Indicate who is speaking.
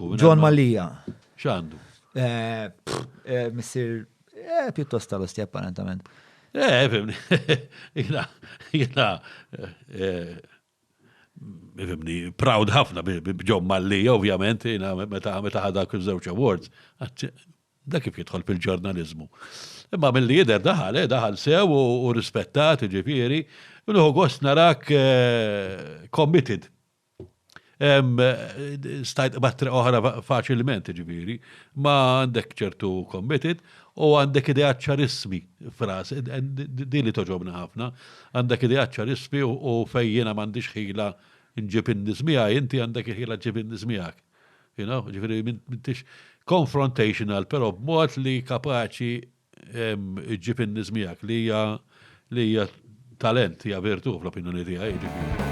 Speaker 1: politiku.
Speaker 2: John Mallia.
Speaker 1: X'għandu?
Speaker 2: Missir, pjuttost tal-osti apparentament.
Speaker 1: Fimni. Fimni, proud ħafna b'John Mallia, ovvjament, meta ħada kull żewġ awards. Da kif jidħol fil-ġurnalizmu. Imma mill-li jider daħal sew u rispettat, ġifieri, u gost narak committed. Stajt battre oħra faċilment, ġifieri, ma għandek ċertu committed u għandek idejat ċarismi fras, di li toġobna ħafna, għandek idejat ċarismi u fejjena m'għandix ħila nġib in-nismija, inti għandek ħila ġib in-nismijak. Ġifieri m'intix confrontational, però b'mod li kapaċi ġib in-nismijak li hija talent, hija virtu fl-opinjoni tiegħi, ġifieri.